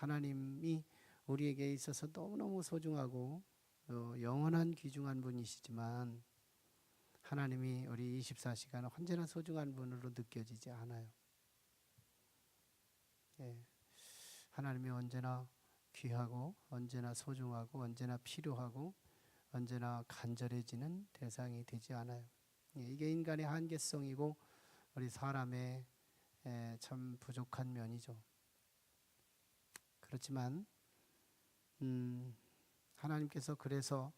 하나님이 우리에게 있어서 너무너무 소중하고 영원한 귀중한 분이시지만 하나님이 우리 24시간 언제나 소중한 분으로 느껴지지 않아요. 예. 하나님이 언제나 귀하고 언제나 소중하고 언제나 필요하고 언제나 간절해지는 대상이 되지 않아요. 이게 인간의 한계성이고 우리 사람의 참 부족한 면이죠. 그렇지만 하나님께서 그래서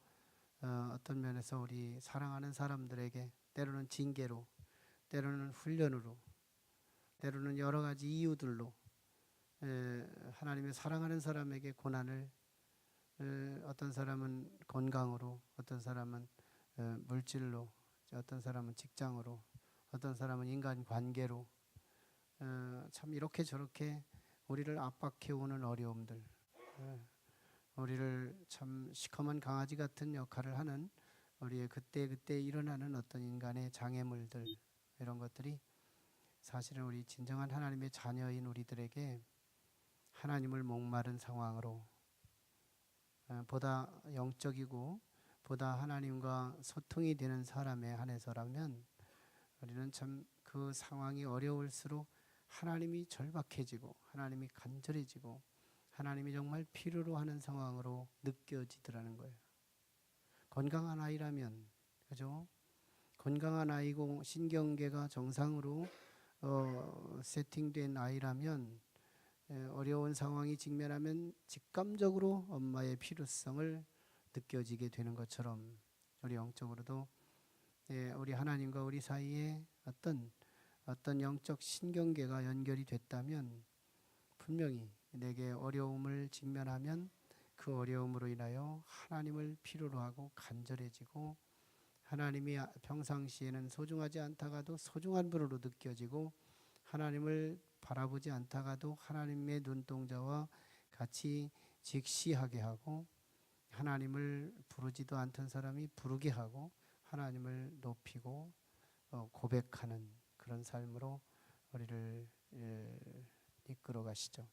어떤 면에서 우리 사랑하는 사람들에게 때로는 징계로, 때로는 훈련으로, 때로는 여러 가지 이유들로 하나님의 사랑하는 사람에게 고난을, 어떤 사람은 건강으로, 어떤 사람은 물질로, 어떤 사람은 직장으로, 어떤 사람은 인간관계로, 참 이렇게 저렇게 우리를 압박해오는 어려움들, 우리를 참 시커먼 강아지 같은 역할을 하는 우리의 그때 일어나는 어떤 인간의 장애물들, 이런 것들이 사실은 우리 진정한 하나님의 자녀인 우리들에게 하나님을 목마른 상황으로, 보다 영적이고 보다 하나님과 소통이 되는 사람에 한해서라면 우리는 참 그 상황이 어려울수록 하나님이 절박해지고 하나님이 간절해지고 하나님이 정말 필요로 하는 상황으로 느껴지더라는 거예요. 건강한 아이라면, 그죠? 건강한 아이고 신경계가 정상으로 세팅된 아이라면 어려운 상황이 직면하면 직감적으로 엄마의 필요성을 느껴지게 되는 것처럼 우리 영적으로도 우리 하나님과 우리 사이에 어떤 영적 신경계가 연결이 됐다면 분명히 내게 어려움을 직면하면 그 어려움으로 인하여 하나님을 필요로 하고 간절해지고 하나님이 평상시에는 소중하지 않다가도 소중한 분으로 느껴지고 하나님을 바라보지 않다가도 하나님의 눈동자와 같이 직시하게 하고 하나님을 부르지도 않던 사람이 부르게 하고 하나님을 높이고 고백하는 그런 삶으로 우리를 이끌어 가시죠.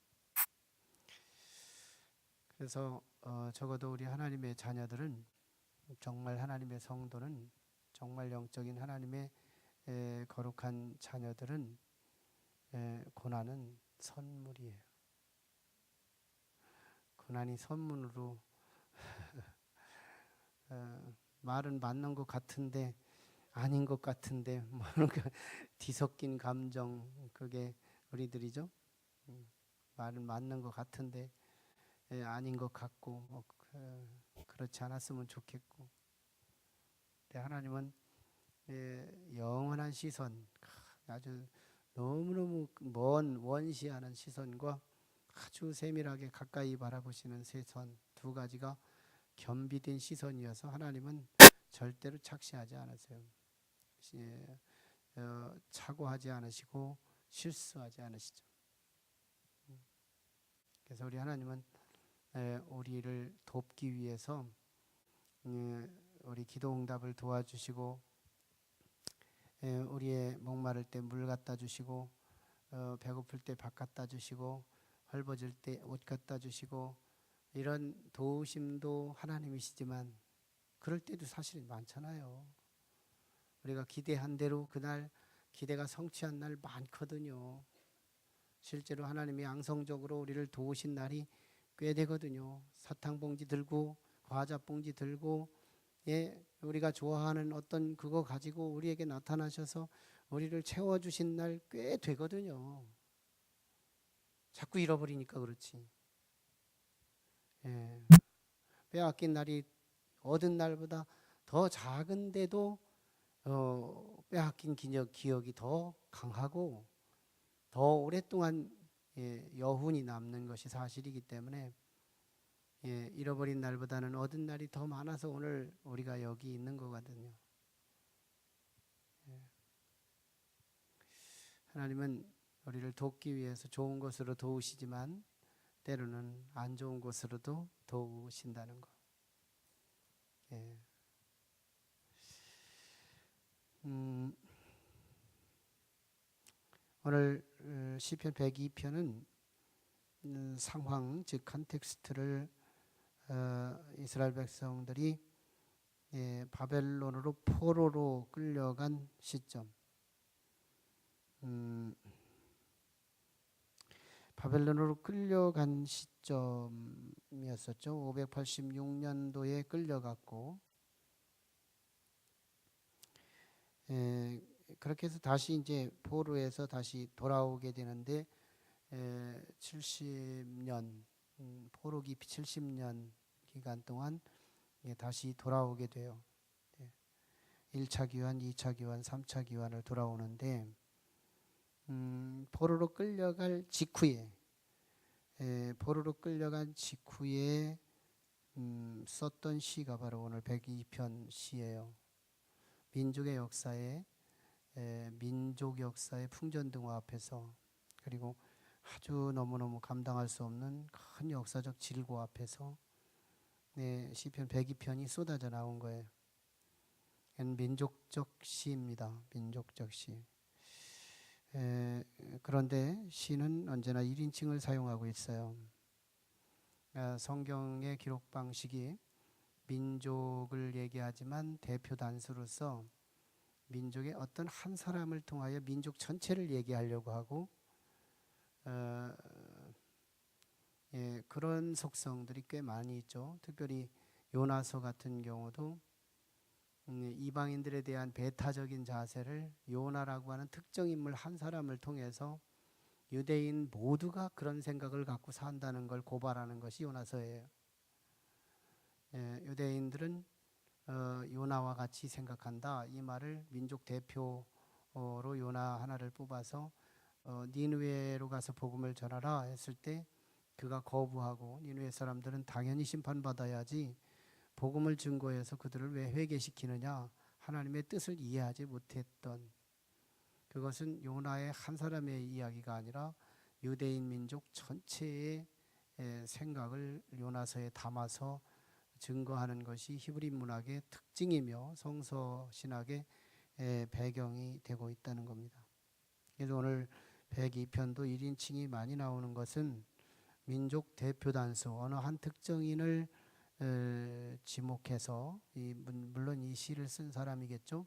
그래서 적어도 우리 하나님의 자녀들은, 정말 하나님의 성도는, 정말 영적인 하나님의 거룩한 자녀들은 고난은 선물이에요. 고난이 선물로 말은 맞는 것 같은데 아닌 것 같은데 뭐 뒤섞인 감정, 그게 우리들이죠. 말은 맞는 것 같은데 아닌 것 같고 뭐 그렇지 않았으면 좋겠고. 근데 하나님은 영원한 시선, 아주 너무너무 먼 원시하는 시선과 아주 세밀하게 가까이 바라보시는 시선, 두 가지가 겸비된 시선이어서 하나님은 절대로 착시하지 않으세요. 착오하지 않으시고 실수하지 않으시죠. 그래서 우리 하나님은 우리를 돕기 위해서 우리 기도 응답을 도와주시고 우리의 목마를 때 물 갖다 주시고 배고플 때 밥 갖다 주시고 헐벗을 때 옷 갖다 주시고 이런 도우심도 하나님이시지만 그럴 때도 사실 많잖아요. 우리가 기대한 대로 그날 기대가 성취한 날 많거든요. 실제로 하나님이 양성적으로 우리를 도우신 날이 꽤 되거든요. 사탕봉지 들고 과자봉지 들고 우리가 좋아하는 어떤 그거 가지고 우리에게 나타나셔서 우리를 채워주신 날 꽤 되거든요. 자꾸 잃어버리니까 그렇지. 빼앗긴 날이 얻은 날보다 더 작은데도 빼앗긴 기억이 더 강하고 더 오랫동안 여훈이 남는 것이 사실이기 때문에 잃어버린 날보다는 얻은 날이 더 많아서 오늘 우리가 여기 있는 거거든요. 하나님은 우리를 돕기 위해서 좋은 것으로 도우시지만 때로는 안 좋은 것으로도 도우신다는 거. 오늘 시편 102편은 상황, 즉 컨텍스트를 이스라엘 백성들이 바벨론으로 포로로 끌려간 시점, 바벨론으로 끌려간 시점이었었죠. 586년도에 끌려갔고, 그렇게 해서 다시 이제 포로에서 다시 돌아오게 되는데 70년 포로 기피 70년 기간 동안 다시 돌아오게 돼요. 1차 기환, 2차 기환, 3차 기환을 돌아오는데 포로로 끌려갈 직후에 포로로 끌려간 직후에 썼던 시가 바로 오늘 102편 시예요. 민족 역사의 풍전등화 앞에서, 그리고 아주 너무너무 감당할 수 없는 큰 역사적 질고 앞에서 시편 102편이 쏟아져 나온 거예요. 민족적 시입니다. 민족적 시. 그런데 시는 언제나 1인칭을 사용하고 있어요. 성경의 기록 방식이 민족을 얘기하지만 대표 단수로서 민족의 어떤 한 사람을 통하여 민족 전체를 얘기하려고 하고 그런 속성들이 꽤 많이 있죠. 특별히 요나서 같은 경우도 이방인들에 대한 배타적인 자세를 요나라고 하는 특정 인물 한 사람을 통해서 유대인 모두가 그런 생각을 갖고 산다는 걸 고발하는 것이 요나서예요. 유대인들은 요나와 같이 생각한다. 이 말을 민족 대표로 요나 하나를 뽑아서 니느웨로 가서 복음을 전하라 했을 때 그가 거부하고, 니느웨 사람들은 당연히 심판받아야지 복음을 증거해서 그들을 왜 회개시키느냐, 하나님의 뜻을 이해하지 못했던, 그것은 요나의 한 사람의 이야기가 아니라 유대인 민족 전체의 생각을 요나서에 담아서 증거하는 것이 히브리 문학의 특징이며 성서 신학의 배경이 되고 있다는 겁니다. 그래서 오늘 102편도 1인칭이 많이 나오는 것은 민족 대표 단수, 어느 한 특정인을 지목해서, 물론 이 시를 쓴 사람이겠죠.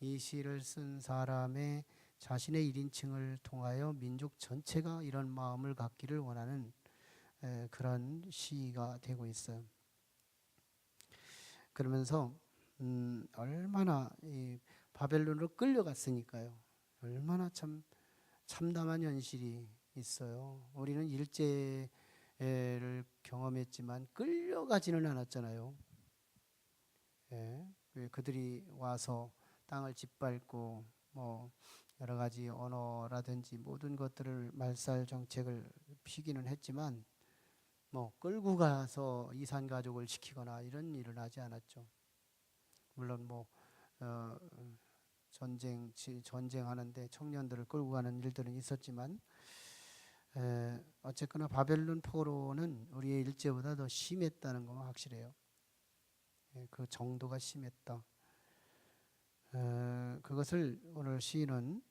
이 시를 쓴 사람의 자신의 1인칭을 통하여 민족 전체가 이런 마음을 갖기를 원하는 그런 시가 되고 있어요. 그러면서 얼마나 이 바벨론으로 끌려갔으니까요. 얼마나 참담한 현실이 있어요. 우리는 일제를 경험했지만 끌려가지는 않았잖아요. 그들이 와서 땅을 짓밟고 뭐 여러 가지 언어라든지 모든 것들을 말살 정책을 피기는 했지만 뭐 끌고 가서 이산 가족을 시키거나 이런 일은 하지 않았죠. 물론 뭐 전쟁하는데 청년들을 끌고 가는 일들은 있었지만 어쨌거나 바벨론 포로는 우리의 일제보다 더 심했다는 건 확실해요. 그 정도가 심했다. 그것을 오늘 시인은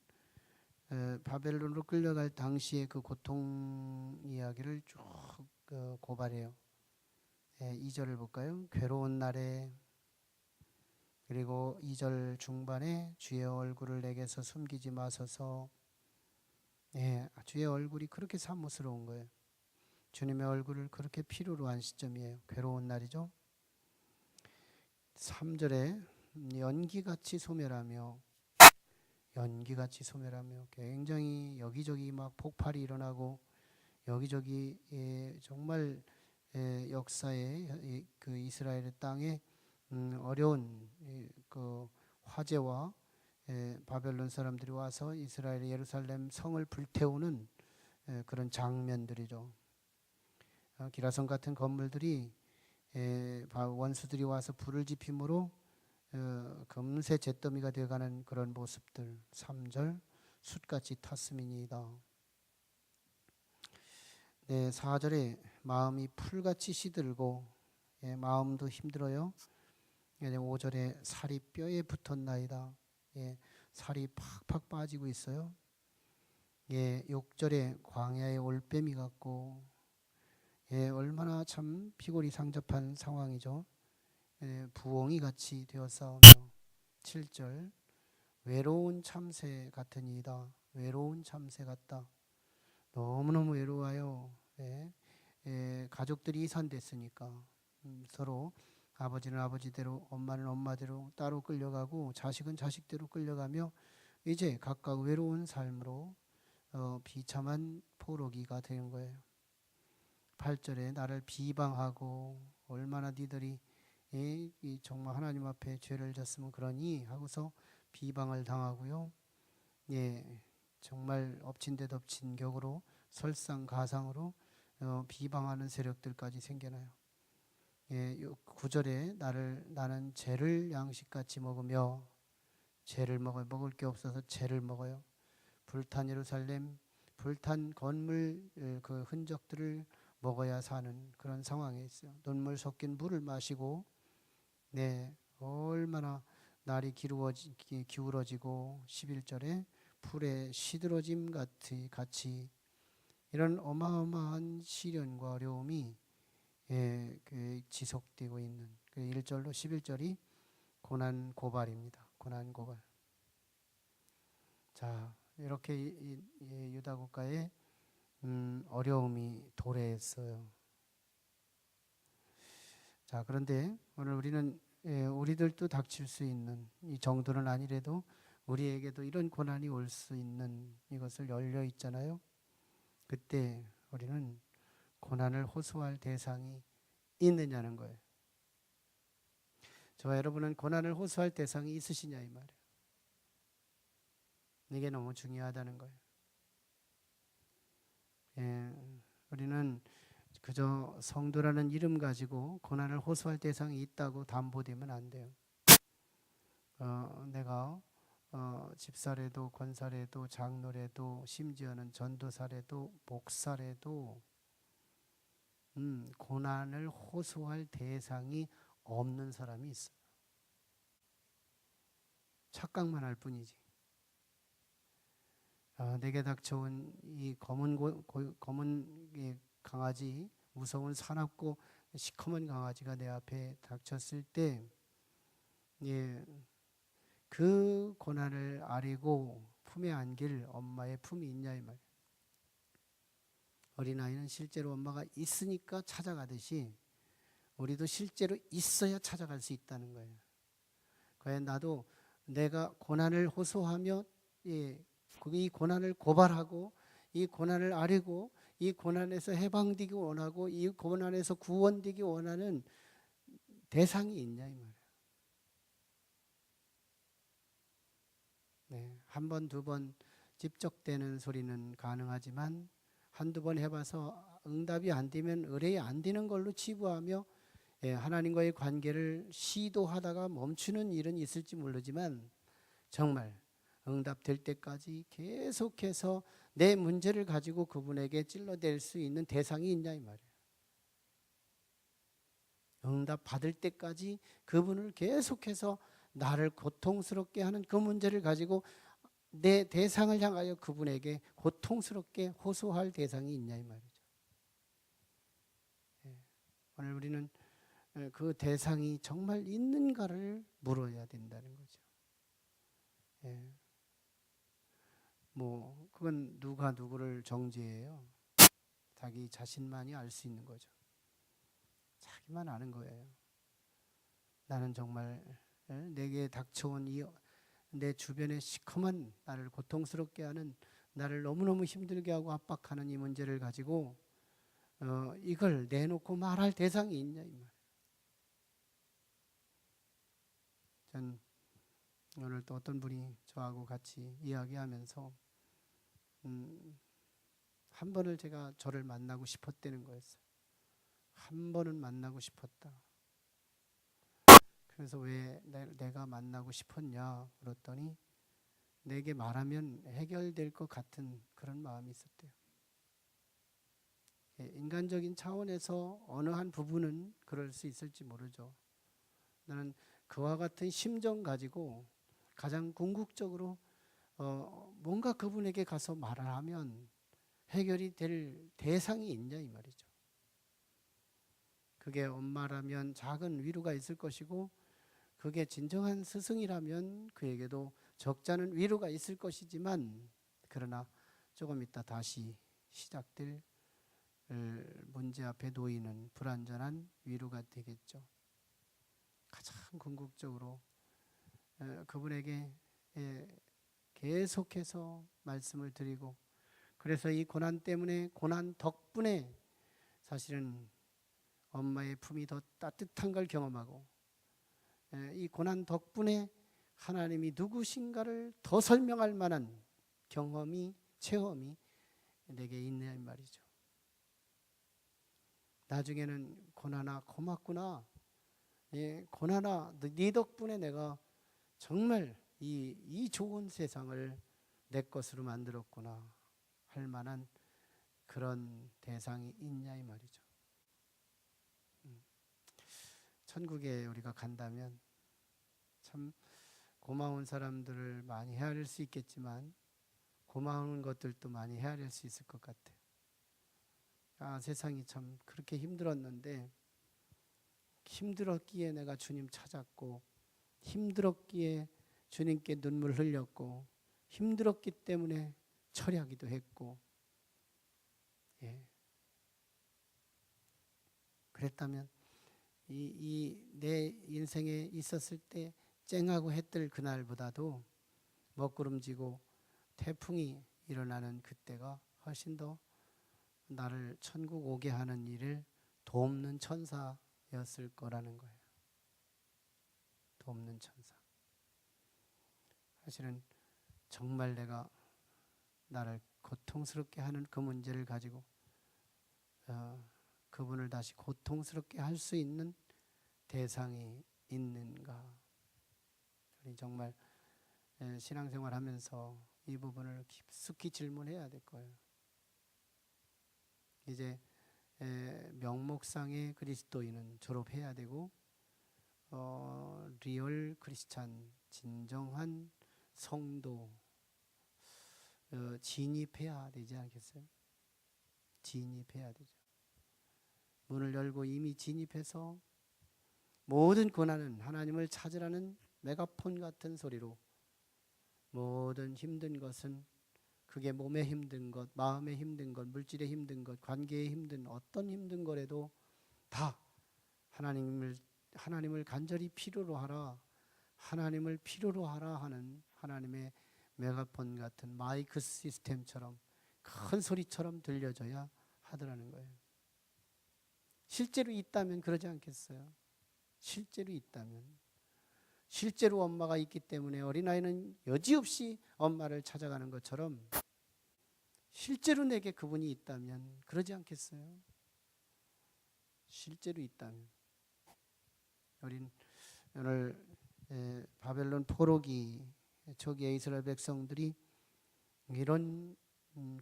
바벨론으로 끌려갈 당시의 그 고통 이야기를 쭉 고발해요. 2절을 볼까요? 괴로운 날에, 그리고 2절 중반에 주의 얼굴을 내게서 숨기지 마소서. 주의 얼굴이 그렇게 사모스러운 거예요. 주님의 얼굴을 그렇게 필요로 한 시점이에요. 괴로운 날이죠. 3절에 연기같이 소멸하며 굉장히 여기저기 막 폭발이 일어나고 여기저기 정말 역사의 그 이스라엘의 땅에 어려운 그 화재와 바벨론 사람들이 와서 이스라엘의 예루살렘 성을 불태우는 그런 장면들이죠. 기라성 같은 건물들이 원수들이 와서 불을 지핌으로 금세 잿더미가 되어가는 그런 모습들. 3절 숯같이 탔음이니이다. 4절에 마음이 풀같이 시들고 마음도 힘들어요. 5절에 살이 뼈에 붙었나이다. 살이 팍팍 빠지고 있어요. 6절에 광야의 올빼미 같고 얼마나 참 피골이 상접한 상황이죠. 부엉이 같이 되어싸우며 7절 외로운 참새 같으니이다. 외로운 참새 같다. 너무너무 외로워요. 가족들이 이산됐으니까 서로 아버지는 아버지대로 엄마는 엄마대로 따로 끌려가고 자식은 자식대로 끌려가며 이제 각각 외로운 삶으로 비참한 포로기가 되는 거예요. 8절에 나를 비방하고 얼마나 니들이 정말 하나님 앞에 죄를 졌으면 그러니 하고서 비방을 당하고요. 정말 엎친 데 덮친 격으로 설상가상으로 비방하는 세력들까지 생겨나요. 9절에 나는 죄를 양식같이 먹으며 죄를 먹어요. 먹을 게 없어서 죄를 먹어요. 불탄 예루살렘, 불탄 건물 그 흔적들을 먹어야 사는 그런 상황에 있어요. 눈물 섞인 물을 마시고 얼마나 날이 기울어지고 11절에 풀에 시들어짐 같이 이런 어마어마한 시련과 어려움이 지속되고 있는 1절로 11절이 고난 고발입니다. 고난 고발. 자, 이렇게 유다 국가에 어려움이 도래했어요. 자, 그런데 오늘 우리는 우리들도 닥칠 수 있는 이 정도는 아니래도 우리에게도 이런 고난이 올 수 있는 이것을 열려 있잖아요. 그때 우리는 고난을 호소할 대상이 있느냐는 거예요. 저와 여러분은 고난을 호소할 대상이 있으시냐 이 말이에요. 이게 너무 중요하다는 거예요. 우리는 그저 성도라는 이름 가지고 고난을 호소할 대상이 있다고 담보되면 안 돼요. 내가 집사래도 권사래도 장로래도 심지어는 전도사래도 목사래도 고난을 호소할 대상이 없는 사람이 있어요. 착각만 할 뿐이지. 내게 닥쳐온 이 검은 강아지, 무서운 사납고 시커먼 강아지가 내 앞에 닥쳤을 때, 그 고난을 아리고 품에 안길 엄마의 품이 있냐 이 말이에요. 어린아이는 실제로 엄마가 있으니까 찾아가듯이 우리도 실제로 있어야 찾아갈 수 있다는 거예요. 과연 나도 내가 고난을 호소하며 이 고난을 고발하고 이 고난을 아뢰고 이 고난에서 해방되기 원하고 이 고난에서 구원되기 원하는 대상이 있냐 이 말이에요. 한 번, 두 번 집적되는 소리는 가능하지만 한두 번 해봐서 응답이 안 되면 의뢰이 안 되는 걸로 치부하며 하나님과의 관계를 시도하다가 멈추는 일은 있을지 모르지만 정말 응답될 때까지 계속해서 내 문제를 가지고 그분에게 찔러댈 수 있는 대상이 있냐 이 말이에요. 응답 받을 때까지 그분을 계속해서 나를 고통스럽게 하는 그 문제를 가지고 내 대상을 향하여 그분에게 고통스럽게 호소할 대상이 있냐 이 말이죠. 오늘 우리는 그 대상이 정말 있는가를 물어야 된다는 거죠. 그건 누가 누구를 정죄해요? 자기 자신만이 알 수 있는 거죠. 자기만 아는 거예요. 나는 정말 내게 닥쳐온 내 주변에 시커먼 나를 고통스럽게 하는 나를 너무너무 힘들게 하고 압박하는 이 문제를 가지고 이걸 내놓고 말할 대상이 있냐 이 말이에요. 전 오늘 또 어떤 분이 저하고 같이 이야기하면서 한 번을 제가 저를 만나고 싶었다는 거였어요. 한 번은 만나고 싶었다. 그래서 왜 내가 만나고 싶었냐 그랬더니 내게 말하면 해결될 것 같은 그런 마음이 있었대요. 인간적인 차원에서 어느 한 부분은 그럴 수 있을지 모르죠. 나는 그와 같은 심정 가지고 가장 궁극적으로 뭔가 그분에게 가서 말을 하면 해결이 될 대상이 있냐 이 말이죠. 그게 엄마라면 작은 위로가 있을 것이고, 그게 진정한 스승이라면 그에게도 적잖은 위로가 있을 것이지만, 그러나 조금 있다 다시 시작될 문제 앞에 놓이는 불완전한 위로가 되겠죠. 가장 궁극적으로 그분에게 계속해서 말씀을 드리고, 그래서 이 고난 때문에, 고난 덕분에 사실은 엄마의 품이 더 따뜻한 걸 경험하고, 이 고난 덕분에 하나님이 누구신가를 더 설명할 만한 경험이, 체험이 내게 있는 말이죠. 나중에는 고난아 고맙구나, 고난아 네 덕분에 내가 정말 이 좋은 세상을 내 것으로 만들었구나 할 만한 그런 대상이 있냐 이 말이죠. 천국에 우리가 간다면 참 고마운 사람들을 많이 헤아릴 수 있겠지만, 고마운 것들도 많이 헤아릴 수 있을 것 같아요. 아, 세상이 참 그렇게 힘들었는데, 힘들었기에 내가 주님 찾았고, 힘들었기에 주님께 눈물 흘렸고, 힘들었기 때문에 철야기도 했고, 그랬다면 내 인생에 있었을 때 쨍하고 해뜰 그날보다도 먹구름지고 태풍이 일어나는 그때가 훨씬 더 나를 천국 오게 하는 일을 돕는 천사였을 거라는 거예요. 돕는 천사. 사실은 정말 내가 나를 고통스럽게 하는 그 문제를 가지고 그분을 다시 고통스럽게 할 수 있는 대상이 있는가. 우리 정말 신앙생활 하면서 이 부분을 깊숙이 질문해야 될 거예요. 이제 명목상의 그리스도인은 졸업해야 되고, 리얼 크리스찬, 진정한 성도 진입해야 되지 않겠어요? 진입해야 되죠. 문을 열고 이미 진입해서 모든 고난은 하나님을 찾으라는 메가폰 같은 소리로, 모든 힘든 것은, 그게 몸에 힘든 것, 마음에 힘든 것, 물질에 힘든 것, 관계에 힘든 어떤 힘든 거라도 다 하나님을 간절히 필요로 하라, 하나님을 필요로 하라 하는 하나님의 메가폰 같은 마이크 시스템처럼 큰 소리처럼 들려줘야 하더라는 거예요. 실제로 있다면 그러지 않겠어요? 실제로 있다면. 실제로 엄마가 있기 때문에 어린아이는 여지없이 엄마를 찾아가는 것처럼, 실제로 내게 그분이 있다면 그러지 않겠어요? 실제로 있다면. 우린 오늘 바벨론 포로기 초기에 이스라엘 백성들이 이런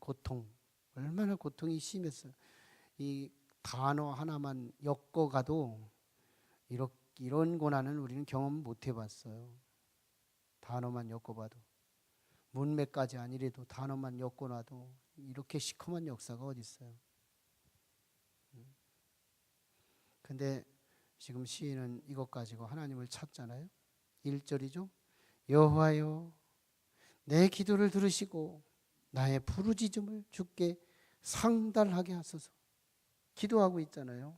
고통, 얼마나 고통이 심했어요. 이 단어 하나만 엮어가도 이런 고난은 우리는 경험 못 해봤어요. 단어만 엮어봐도. 문맥까지 아니래도 단어만 엮어놔도 이렇게 시커먼 역사가 어디 있어요. 근데 지금 시인은 이것 가지고 하나님을 찾잖아요. 1절이죠. 여호와여 내 기도를 들으시고 나의 부르짖음을 주께 상달하게 하소서. 기도하고 있잖아요.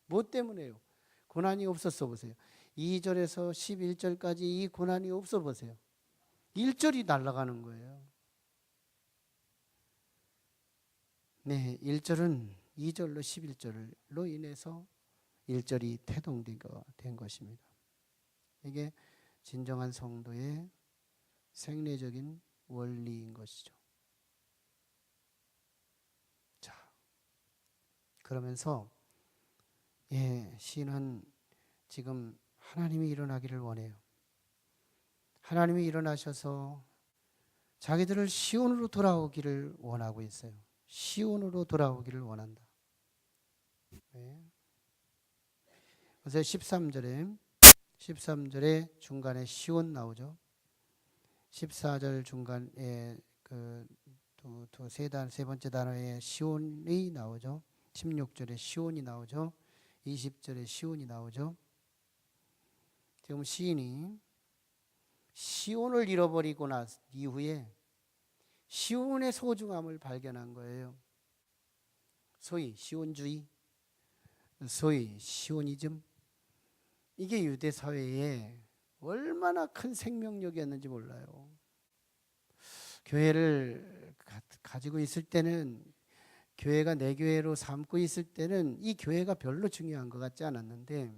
뭐 때문에요? 고난이 없었어 보세요. 2절에서 11절까지 이 고난이 없어 보세요. 1절이 날아가는 거예요. 네, 1절은 2절로 11절로 인해서 1절이 태동된 것입니다. 이게 진정한 성도의 생리적인 원리인 것이죠. 자, 그러면서 시인은 지금 하나님이 일어나기를 원해요. 하나님이 일어나셔서 자기들을 시온으로 돌아오기를 원하고 있어요. 시온으로 돌아오기를 원한다. 그래서 13절에 중간에 시온 나오죠. 14절 중간에 세 번째 단어에 시온이 나오죠. 16절에 시온이 나오죠. 20절에 시온이 나오죠. 지금 시인이 시온을 잃어버리고 난 이후에 시온의 소중함을 발견한 거예요. 소위 시온주의, 소위 시오니즘, 이게 유대 사회에 얼마나 큰 생명력이었는지 몰라요. 교회를 가지고 있을 때는, 교회가 내 교회로 삼고 있을 때는 이 교회가 별로 중요한 것 같지 않았는데,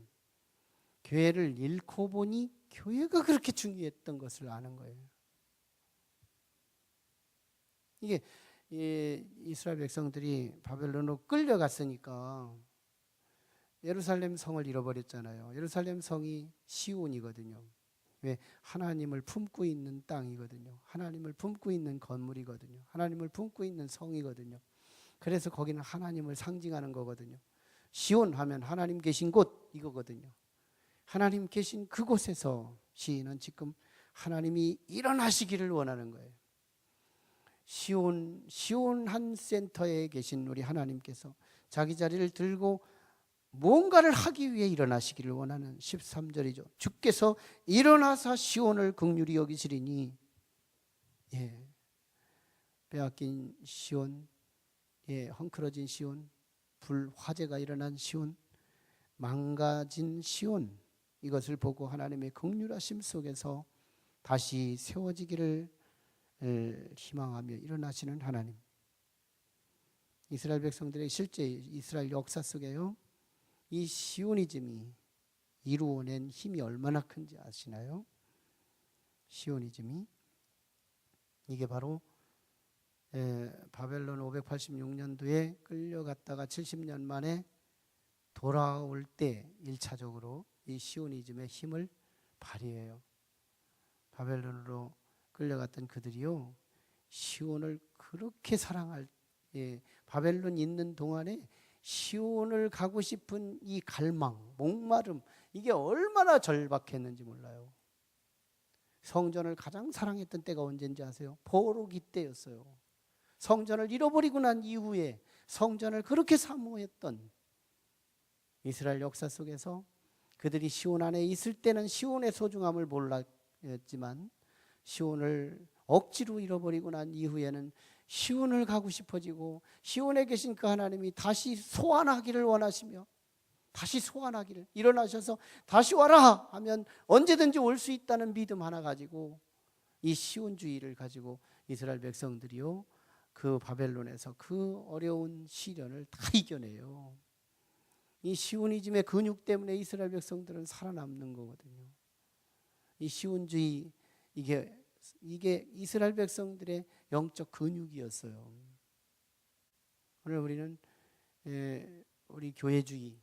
교회를 잃고 보니 교회가 그렇게 중요했던 것을 아는 거예요. 이게 이스라엘 백성들이 바벨론으로 끌려갔으니까 예루살렘 성을 잃어버렸잖아요. 예루살렘 성이 시온이거든요. 왜? 하나님을 품고 있는 땅이거든요. 하나님을 품고 있는 건물이거든요. 하나님을 품고 있는 성이거든요. 그래서 거기는 하나님을 상징하는 거거든요. 시온 하면 하나님 계신 곳 이거거든요. 하나님 계신 그곳에서 시인은 지금 하나님이 일어나시기를 원하는 거예요. 시온 한 센터에 계신 우리 하나님께서 자기 자리를 들고 뭔가를 하기 위해 일어나시기를 원하는 13절이죠. 주께서 일어나사 시온을 긍휼히 여기시리니, 빼앗긴 시온, 헝클어진 시온, 불화재가 일어난 시온, 망가진 시온, 이것을 보고 하나님의 긍휼하심 속에서 다시 세워지기를 희망하며 일어나시는 하나님. 이스라엘 백성들의 실제 이스라엘 역사 속에요, 이 시오니즘이 이루어낸 힘이 얼마나 큰지 아시나요? 시오니즘이, 이게 바로 바벨론 586년도에 끌려갔다가 70년 만에 돌아올 때 1차적으로 이 시오니즘의 힘을 발휘해요. 바벨론으로 끌려갔던 그들이요, 시온을 그렇게 사랑할, 바벨론 있는 동안에 시온을 가고 싶은 이 갈망, 목마름, 이게 얼마나 절박했는지 몰라요. 성전을 가장 사랑했던 때가 언제인지 아세요? 포로기 때였어요. 성전을 잃어버리고 난 이후에 성전을 그렇게 사모했던 이스라엘 역사 속에서 그들이 시온 안에 있을 때는 시온의 소중함을 몰랐지만 시온을 억지로 잃어버리고 난 이후에는 시온을 가고 싶어지고, 시온에 계신 그 하나님이 다시 소환하기를 원하시며, 다시 소환하기를, 일어나셔서 다시 와라 하면 언제든지 올 수 있다는 믿음 하나 가지고, 이 시온주의를 가지고 이스라엘 백성들이요, 그 바벨론에서 그 어려운 시련을 다 이겨내요. 이 시오니즘의 근육 때문에 이스라엘 백성들은 살아남는 거거든요. 이 시온주의, 이게 이스라엘 백성들의 영적 근육이었어요. 오늘 우리는 우리 교회주의,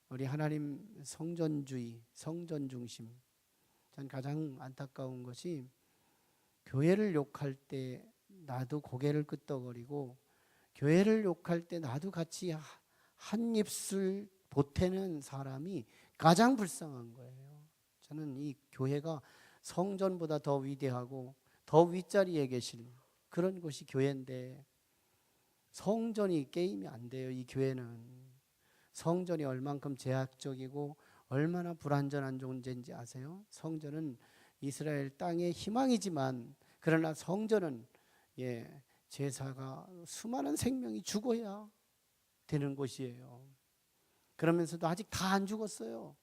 우리 하나님 성전주의, 성전 중심. 전 가장 안타까운 것이 교회를 욕할 때 나도 고개를 끄덕거리고, 교회를 욕할 때 나도 같이 한 입술 보태는 사람이 가장 불쌍한 거예요. 저는 이 교회가 성전보다 더 위대하고 더 윗자리에 계신 그런 곳이 교회인데, 성전이 게임이 안 돼요. 이 교회는 성전이 얼만큼 제약적이고 얼마나 불완전한 존재인지 아세요? 성전은 이스라엘 땅의 희망이지만, 그러나 성전은 제사가 수많은 생명이 죽어야 되는 곳이에요. 그러면서도 아직 다 안 죽었어요.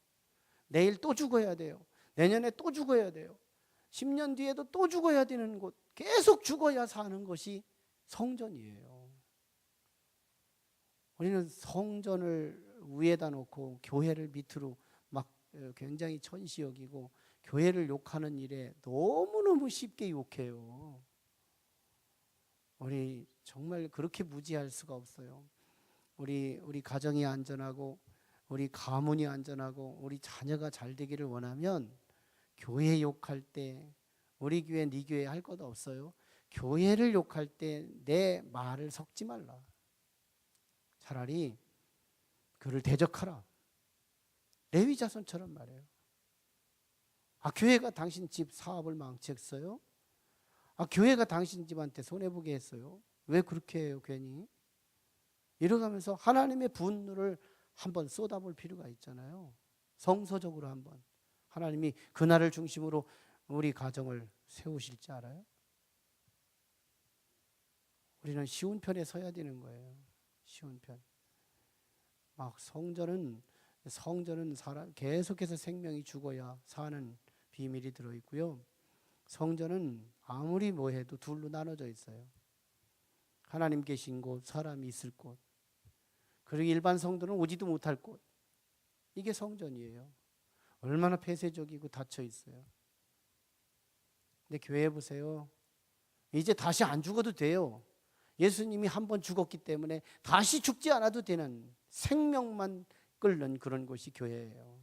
내일 또 죽어야 돼요. 내년에 또 죽어야 돼요. 10년 뒤에도 또 죽어야 되는 곳, 계속 죽어야 사는 것이 성전이에요. 우리는 성전을 위에다 놓고 교회를 밑으로 막 굉장히 천시 여기고, 교회를 욕하는 일에 너무너무 쉽게 욕해요. 우리 정말 그렇게 무지할 수가 없어요. 우리 가정이 안전하고, 우리 가문이 안전하고, 우리 자녀가 잘 되기를 원하면 교회 욕할 때 우리 교회 네 교회 할 것 없어요. 교회를 욕할 때 내 말을 섞지 말라. 차라리 그를 대적하라. 레위 자손처럼 말해요. 교회가 당신 집 사업을 망쳤어요? 교회가 당신 집한테 손해보게 했어요? 왜 그렇게 해요? 괜히 이러가면서 하나님의 분노를 한번 쏟아볼 필요가 있잖아요. 성서적으로 한번. 하나님이 그날을 중심으로 우리 가정을 세우실지 알아요? 우리는 쉬운 편에 서야 되는 거예요. 쉬운 편. 막 성전은 사람 계속해서 생명이 죽어야 사는 비밀이 들어 있고요. 성전은 아무리 뭐 해도 둘로 나눠져 있어요. 하나님 계신 곳, 사람이 있을 곳. 그리고 일반 성도는 오지도 못할 곳. 이게 성전이에요. 얼마나 폐쇄적이고 닫혀 있어요. 근데 교회 보세요. 이제 다시 안 죽어도 돼요. 예수님이 한 번 죽었기 때문에 다시 죽지 않아도 되는, 생명만 끓는 그런 곳이 교회예요.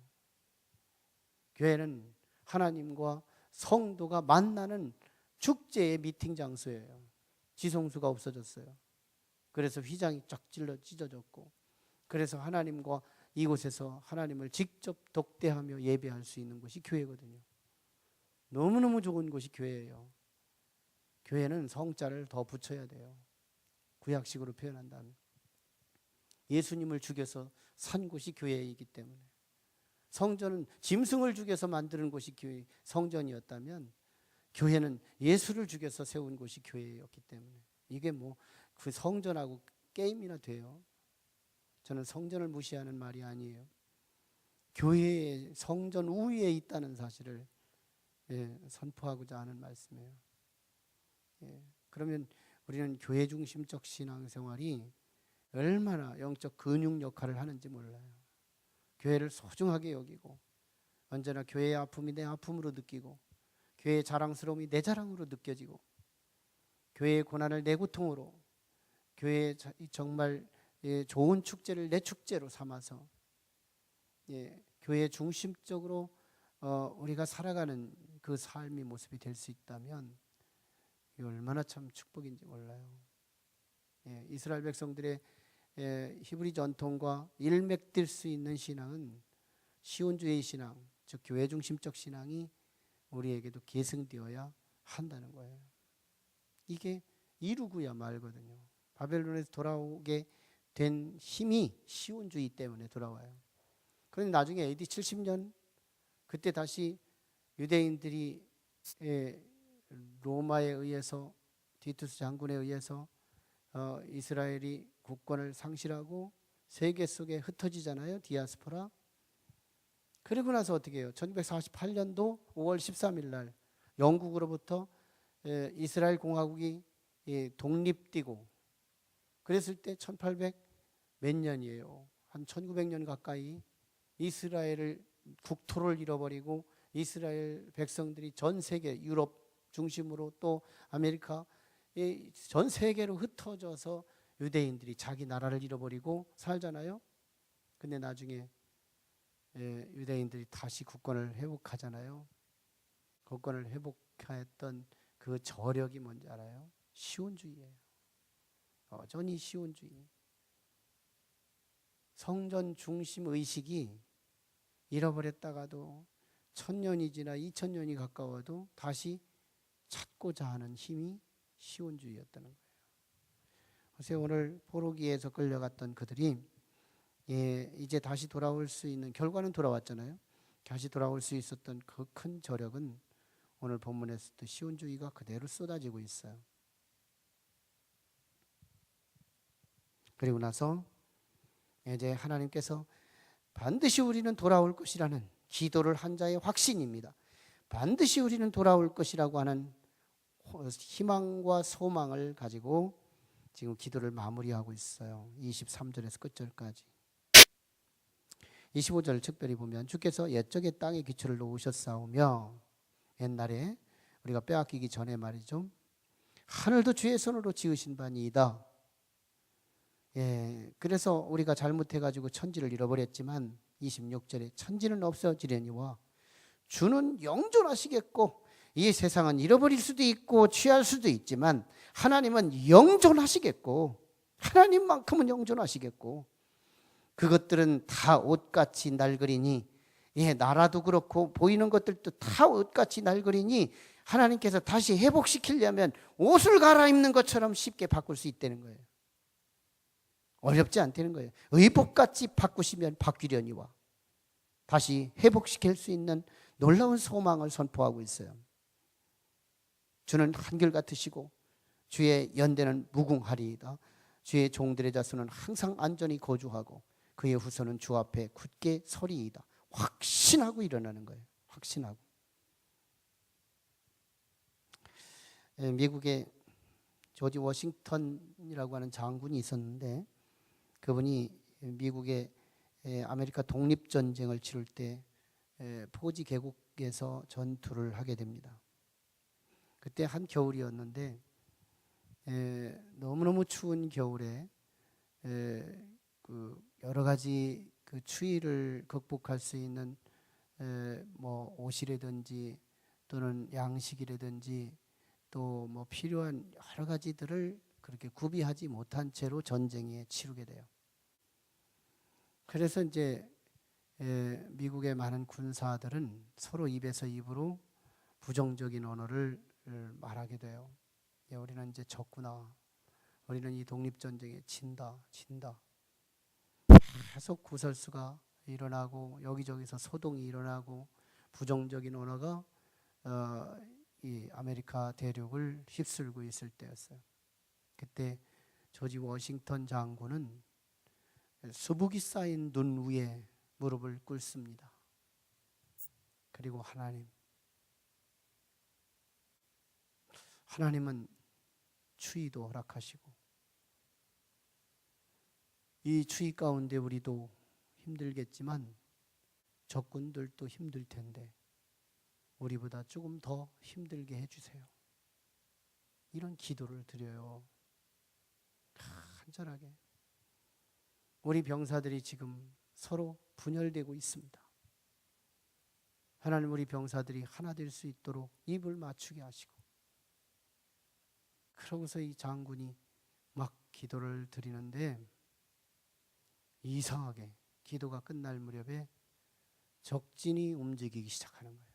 교회는 하나님과 성도가 만나는 축제의 미팅 장소예요. 지성수가 없어졌어요. 그래서 휘장이 쫙 찢어졌고, 그래서 하나님과 이곳에서 하나님을 직접 독대하며 예배할 수 있는 곳이 교회거든요. 너무너무 좋은 곳이 교회예요. 교회는 성자를 더 붙여야 돼요. 구약식으로 표현한다면 예수님을 죽여서 산 곳이 교회이기 때문에, 성전은 짐승을 죽여서 만드는 곳이 교회, 성전이었다면 교회는 예수를 죽여서 세운 곳이 교회였기 때문에, 이게 뭐 그 성전하고 게임이나 돼요. 저는 성전을 무시하는 말이 아니에요. 교회의 성전 우위에 있다는 사실을 선포하고자 하는 말씀이에요. 그러면 우리는 교회 중심적 신앙생활이 얼마나 영적 근육 역할을 하는지 몰라요. 교회를 소중하게 여기고, 언제나 교회의 아픔이 내 아픔으로 느끼고, 교회의 자랑스러움이 내 자랑으로 느껴지고, 교회의 고난을 내 고통으로, 교회의 정말 좋은 축제를 내 축제로 삼아서 교회 중심적으로 우리가 살아가는 그 삶의 모습이 될 수 있다면 이게 얼마나 참 축복인지 몰라요. 이스라엘 백성들의 히브리 전통과 일맥될 수 있는 신앙은 시온주의 신앙, 즉 교회 중심적 신앙이 우리에게도 계승되어야 한다는 거예요. 이게 이루고야 말거든요. 바벨론에서 돌아오게 된 힘이 시온주의 때문에 돌아와요. 그런데 나중에 AD 70년 그때 다시 유대인들이 로마에 의해서, 디투스 장군에 의해서 이스라엘이 국권을 상실하고 세계 속에 흩어지잖아요. 디아스포라. 그리고 나서 어떻게 해요? 1948년도 5월 13일 날 영국으로부터 이스라엘 공화국이 독립되고, 그랬을 때 1800 몇 년이에요. 한 1900년 가까이 이스라엘을, 국토를 잃어버리고 이스라엘 백성들이 전 세계, 유럽 중심으로 또 아메리카, 전 세계로 흩어져서 유대인들이 자기 나라를 잃어버리고 살잖아요. 근데 나중에 유대인들이 다시 국권을 회복하잖아요. 국권을 회복했던 그 저력이 뭔지 알아요? 시온주의예요. 여전히 시온주의. 성전 중심 의식이 잃어버렸다가도 1000년이 지나 2000년이 가까워도 다시 찾고자 하는 힘이 시온주의였다는 거예요. 그래서 오늘 포로기에서 끌려갔던 그들이 이제 다시 돌아올 수 있는, 결과는 돌아왔잖아요. 다시 돌아올 수 있었던 그 큰 저력은 오늘 본문에서도 시온주의가 그대로 쏟아지고 있어요. 그리고 나서 이제 하나님께서 반드시 우리는 돌아올 것이라는 기도를 한 자의 확신입니다. 반드시 우리는 돌아올 것이라고 하는 희망과 소망을 가지고 지금 기도를 마무리하고 있어요. 23절에서 끝절까지. 25절 특별히 보면, 주께서 옛적의 땅에 기초를 놓으셨사오며, 옛날에 우리가 빼앗기기 전에 말이죠, 하늘도 주의 손으로 지으신 바니이다. 그래서 우리가 잘못해가지고 천지를 잃어버렸지만 26절에 천지는 없어지려니와 주는 영존하시겠고, 이 세상은 잃어버릴 수도 있고 취할 수도 있지만 하나님은 영존하시겠고, 하나님만큼은 영존하시겠고, 그것들은 다 옷같이 낡으리니, 나라도 그렇고 보이는 것들도 다 옷같이 낡으리니 하나님께서 다시 회복시키려면 옷을 갈아입는 것처럼 쉽게 바꿀 수 있다는 거예요. 어렵지 않다는 거예요. 의복같이 바꾸시면 바뀌려니와 다시 회복시킬 수 있는 놀라운 소망을 선포하고 있어요. 주는 한결같으시고 주의 연대는 무궁하리이다. 주의 종들의 자손은 항상 안전히 거주하고 그의 후손은 주 앞에 굳게 서리이다. 확신하고 일어나는 거예요. 확신하고. 미국의 조지 워싱턴이라고 하는 장군이 있었는데 그분이 미국의 아메리카 독립전쟁을 치를 때 포지 계곡에서 전투를 하게 됩니다. 그때 한 겨울이었는데 너무너무 추운 겨울에 그 여러 가지 그 추위를 극복할 수 있는 뭐 옷이라든지 또는 양식이라든지 또 뭐 필요한 여러 가지들을 그렇게 구비하지 못한 채로 전쟁에 치르게 돼요. 그래서 이제 미국의 많은 군사들은 서로 입에서 입으로 부정적인 언어를 말하게 돼요. 우리는 이제 졌구나. 우리는 이 독립전쟁에 진다. 계속 구설수가 일어나고 여기저기서 소동이 일어나고 부정적인 언어가 이 아메리카 대륙을 휩쓸고 있을 때였어요. 그때 조지 워싱턴 장군은 수북이 쌓인 눈 위에 무릎을 꿇습니다. 그리고 하나님은 추위도 허락하시고 이 추위 가운데 우리도 힘들겠지만 적군들도 힘들 텐데 우리보다 조금 더 힘들게 해주세요. 이런 기도를 드려요. 간절하게. 우리 병사들이 지금 서로 분열되고 있습니다. 하나님 우리 병사들이 하나 될 수 있도록 입을 맞추게 하시고 그러고서 이 장군이 막 기도를 드리는데 이상하게 기도가 끝날 무렵에 적진이 움직이기 시작하는 거예요.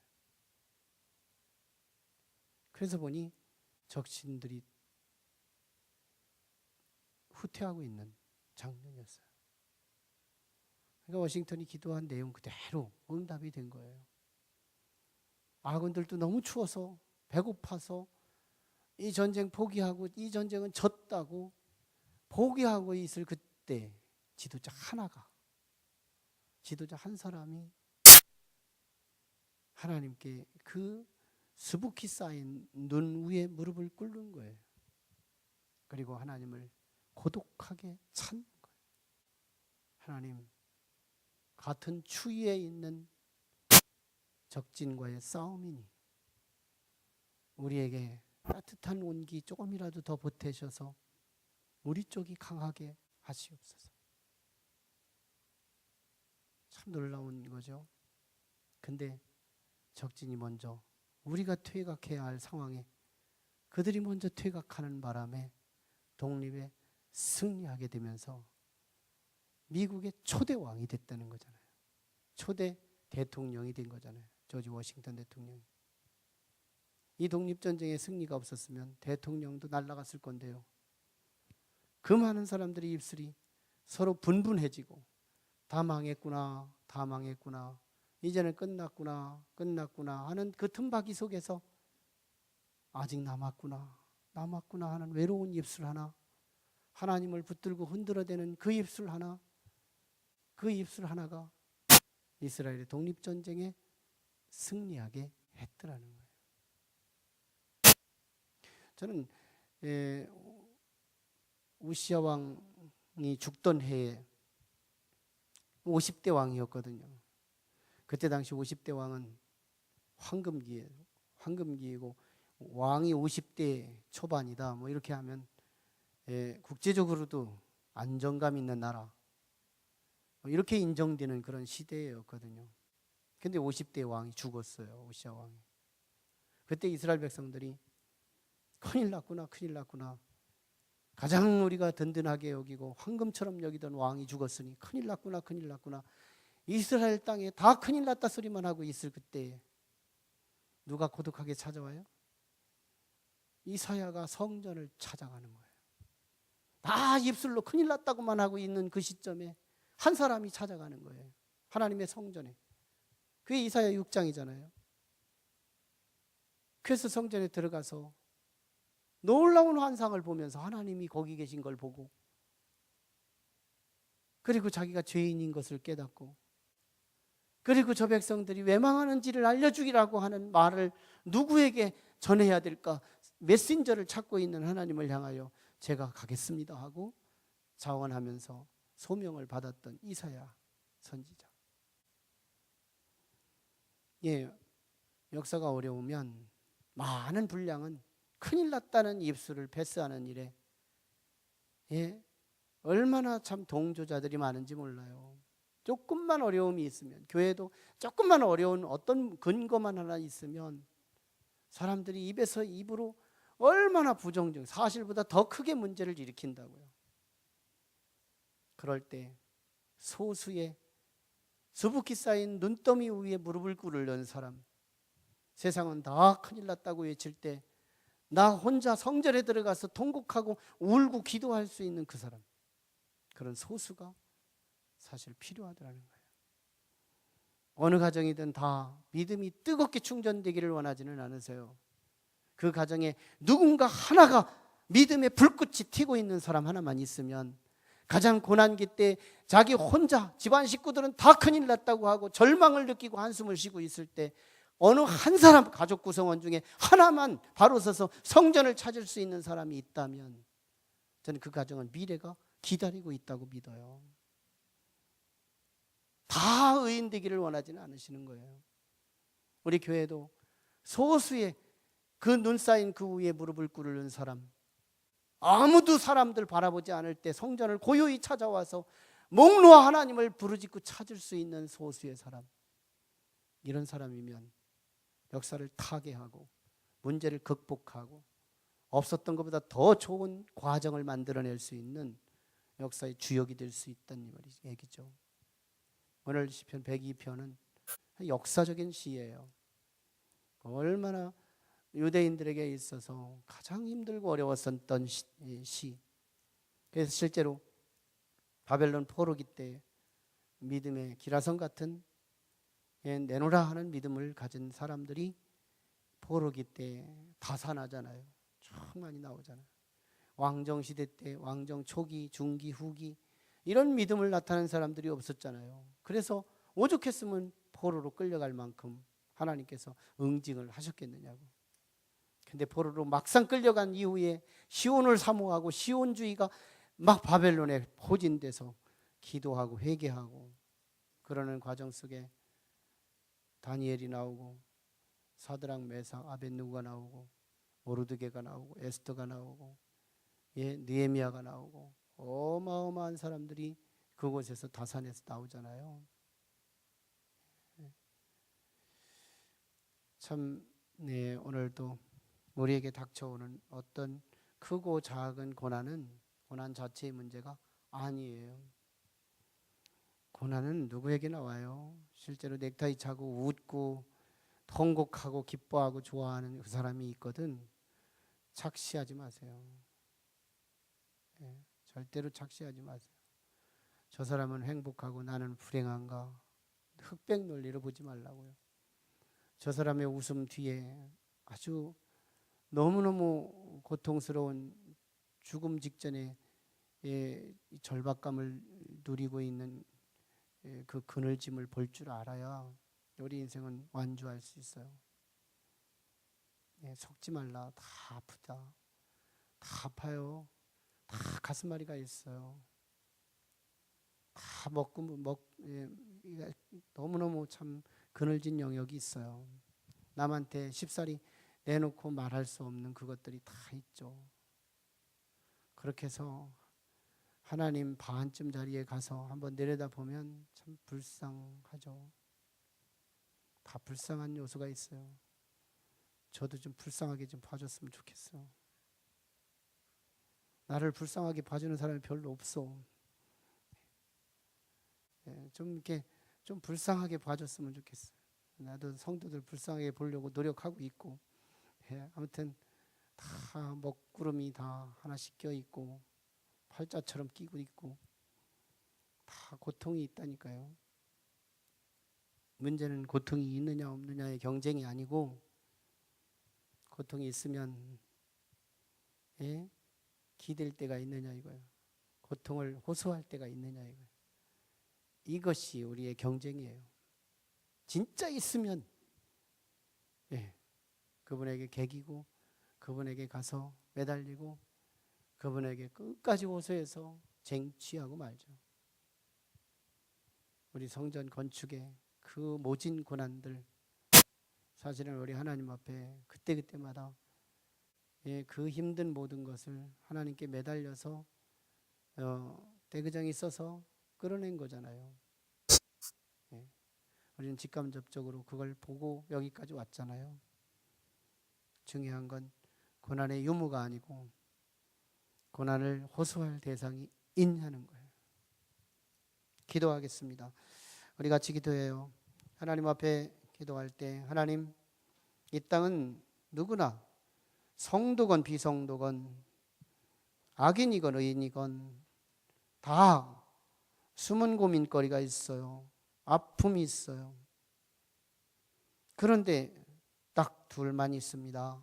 그래서 보니 적진들이 후퇴하고 있는 장면이었어요. 그러니까 워싱턴이 기도한 내용 그대로 응답이 된 거예요. 아군들도 너무 추워서 배고파서 이 전쟁 포기하고 이 전쟁은 졌다고 포기하고 있을 그때 지도자 한 사람이 하나님께 그 수북히 쌓인 눈 위에 무릎을 꿇는 거예요. 그리고 하나님을 고독하게 찾는 거예요. 하나님, 같은 추위에 있는 적진과의 싸움이니 우리에게 따뜻한 온기 조금이라도 더 보태셔서 우리 쪽이 강하게 하시옵소서. 참 놀라운 거죠. 근데 적진이 먼저 우리가 퇴각해야 할 상황에 그들이 먼저 퇴각하는 바람에 독립에 승리하게 되면서 미국의 초대 왕이 됐다는 거잖아요. 초대 대통령이 된 거잖아요. 조지 워싱턴 대통령이. 이 독립전쟁에 승리가 없었으면 대통령도 날아갔을 건데요. 그 많은 사람들의 입술이 서로 분분해지고 다 망했구나, 이제는 끝났구나 하는 그 틈바기 속에서 아직 남았구나 하는 외로운 입술 하나, 하나님을 붙들고 흔들어대는 그 입술 하나가 이스라엘의 독립전쟁에 승리하게 했더라는 거예요. 저는 우시야 왕이 죽던 해에 50대 왕이었거든요. 그때 당시 50대 왕은 황금기이고 왕이 50대 초반이다. 뭐 이렇게 하면 국제적으로도 안정감 있는 나라 이렇게 인정되는 그런 시대였거든요. 근데 50대 왕이 죽었어요. 우시야 왕이. 그때 이스라엘 백성들이 큰일 났구나. 가장 우리가 든든하게 여기고 황금처럼 여기던 왕이 죽었으니 큰일 났구나. 이스라엘 땅에 다 큰일 났다 소리만 하고 있을 그때 누가 고독하게 찾아와요? 이사야가 성전을 찾아가는 거예요. 다 입술로 큰일 났다고만 하고 있는 그 시점에 한 사람이 찾아가는 거예요. 하나님의 성전에. 그게 이사야 6장이잖아요. 그래서 성전에 들어가서 놀라운 환상을 보면서 하나님이 거기 계신 걸 보고, 그리고 자기가 죄인인 것을 깨닫고, 그리고 저 백성들이 왜 망하는지를 알려주기라고 하는 말을 누구에게 전해야 될까? 메신저를 찾고 있는 하나님을 향하여 제가 가겠습니다 하고 자원하면서 소명을 받았던 이사야 선지자. 예, 역사가 어려우면 많은 분량은 큰일 났다는 입술을 패스하는 일에, 예, 얼마나 참 동조자들이 많은지 몰라요. 조금만 어려움이 있으면, 교회도 조금만 어려운 어떤 근거만 하나 있으면 사람들이 입에서 입으로 얼마나 부정적, 사실보다 더 크게 문제를 일으킨다고요. 그럴 때 소수의 수북히 쌓인 눈더미 위에 무릎을 꿇으려는 사람, 세상은 다 큰일 났다고 외칠 때 나 혼자 성전에 들어가서 통곡하고 울고 기도할 수 있는 그 사람, 그런 소수가 사실 필요하더라는 거예요. 어느 가정이든 다 믿음이 뜨겁게 충전되기를 원하지는 않으세요. 그 가정에 누군가 하나가 믿음의 불꽃이 튀고 있는 사람 하나만 있으면, 가장 고난기 때 자기 혼자, 집안 식구들은 다 큰일 났다고 하고 절망을 느끼고 한숨을 쉬고 있을 때 어느 한 사람, 가족 구성원 중에 하나만 바로 서서 성전을 찾을 수 있는 사람이 있다면 저는 그 가정은 미래가 기다리고 있다고 믿어요. 다 의인 되기를 원하지는 않으시는 거예요. 우리 교회도 소수의 그 눈 쌓인 그 위에 무릎을 꿇는 사람, 아무도 사람들 바라보지 않을 때 성전을 고요히 찾아와서 목 놓아 하나님을 부르짖고 찾을 수 있는 소수의 사람, 이런 사람이면 역사를 타개하고 문제를 극복하고 없었던 것보다 더 좋은 과정을 만들어낼 수 있는 역사의 주역이 될 수 있다는 얘기죠. 오늘 시편 102편은 역사적인 시예요. 얼마나 유대인들에게 있어서 가장 힘들고 어려웠었던 시. 그래서 실제로 바벨론 포로기 때 믿음의 기라성 같은, 내노라 하는 믿음을 가진 사람들이 포로기 때 다산하잖아요. 참 많이 나오잖아요. 왕정 시대 때 왕정 초기, 중기, 후기 이런 믿음을 나타낸 사람들이 없었잖아요. 그래서 오죽했으면 포로로 끌려갈 만큼 하나님께서 응징을 하셨겠느냐고. 근데 포로로 막상 끌려간 이후에 시온을 사모하고 시온주의가 막 바벨론에 포진돼서 기도하고 회개하고 그러는 과정 속에 다니엘이 나오고 사드락 메삭 아벳느고가 나오고 모르드게가 나오고 에스더가 나오고, 느헤미야가 나오고 어마어마한 사람들이 그곳에서 다산에서 나오잖아요. 참, 오늘도 우리에게 닥쳐오는 어떤 크고 작은 고난은 고난 자체의 문제가 아니에요. 고난은 누구에게나 와요. 실제로 넥타이 차고 웃고 통곡하고 기뻐하고 좋아하는 그 사람이 있거든. 착시하지 마세요. 절대로 착시하지 마세요. 저 사람은 행복하고 나는 불행한가? 흑백 논리로 보지 말라고요. 저 사람의 웃음 뒤에 아주 너무너무 고통스러운 죽음 직전에 절박감을 누리고 있는 그 그늘짐을 볼 줄 알아야 우리 인생은 완주할 수 있어요. 속지 말라. 다 아프다. 다 아파요. 다 가슴앓이가 있어요. 다 너무너무 참 그늘진 영역이 있어요. 남한테 쉽사리 내놓고 말할 수 없는 그것들이 다 있죠. 그렇게 해서 하나님 반쯤 자리에 가서 한번 내려다보면 참 불쌍하죠. 다 불쌍한 요소가 있어요. 저도 좀 불쌍하게 좀 봐줬으면 좋겠어. 나를 불쌍하게 봐주는 사람이 별로 없어. 좀 이렇게 좀 불쌍하게 봐줬으면 좋겠어. 나도 성도들 불쌍하게 보려고 노력하고 있고, 아무튼 다 먹구름이 다 하나씩 껴 있고 활자처럼 끼고 있고 다 고통이 있다니까요. 문제는 고통이 있느냐 없느냐의 경쟁이 아니고 고통이 있으면 기댈 때가 있느냐 이거예요. 고통을 호소할 때가 있느냐 이거예요. 이것이 우리의 경쟁이에요. 진짜 있으면 그분에게 개기고 그분에게 가서 매달리고 그분에게 끝까지 호소해서 쟁취하고 말죠. 우리 성전 건축의 그 모진 고난들, 사실은 우리 하나님 앞에 그때그때마다 그 힘든 모든 것을 하나님께 매달려서 대그장이 써서 끌어낸 거잖아요. 우리는 직감적으로 그걸 보고 여기까지 왔잖아요. 중요한 건 고난의 유무가 아니고 고난을 호소할 대상이 있냐는 거예요. 기도하겠습니다. 우리 같이 기도해요. 하나님 앞에 기도할 때 하나님, 이 땅은 누구나 성도건 비성도건 악인이건 의인이건 다 숨은 고민거리가 있어요. 아픔이 있어요. 그런데 딱 둘만 있습니다.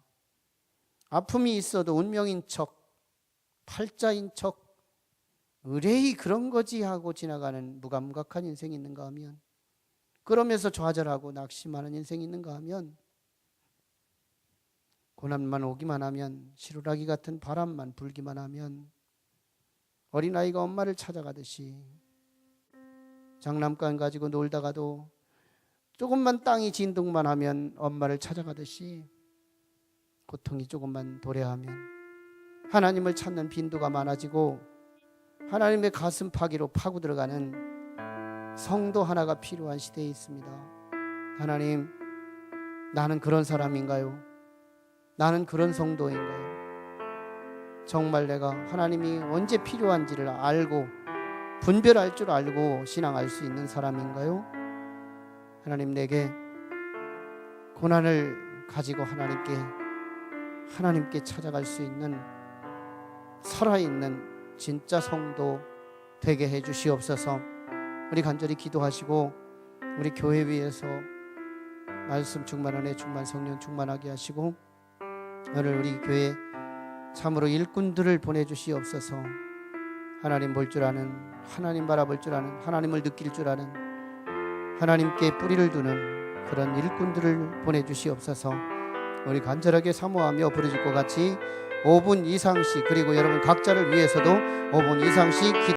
아픔이 있어도 운명인 척, 팔자인 척, 의뢰이 그런 거지 하고 지나가는 무감각한 인생이 있는가 하면, 그러면서 좌절하고 낙심하는 인생이 있는가 하면, 고난만 오기만 하면, 시루라기 같은 바람만 불기만 하면 어린아이가 엄마를 찾아가듯이, 장난감 가지고 놀다가도 조금만 땅이 진동만 하면 엄마를 찾아가듯이 고통이 조금만 도래하면 하나님을 찾는 빈도가 많아지고 하나님의 가슴 파기로 파고 들어가는 성도 하나가 필요한 시대에 있습니다. 하나님, 나는 그런 사람인가요? 나는 그런 성도인가요? 정말 내가 하나님이 언제 필요한지를 알고 분별할 줄 알고 신앙할 수 있는 사람인가요? 하나님, 내게 고난을 가지고 하나님께 찾아갈 수 있는 살아있는 진짜 성도 되게 해 주시옵소서. 우리 간절히 기도하시고 우리 교회 위에서 말씀 충만, 은혜 충만, 성령 충만하게 하시고 오늘 우리 교회 참으로 일꾼들을 보내주시옵소서. 하나님 볼 줄 아는, 하나님 바라볼 줄 아는, 하나님을 느낄 줄 아는, 하나님께 뿌리를 두는 그런 일꾼들을 보내주시옵소서. 우리 간절하게 사모하며 부르짖고 같이 5분 이상씩, 그리고 여러분 각자를 위해서도 5분 이상씩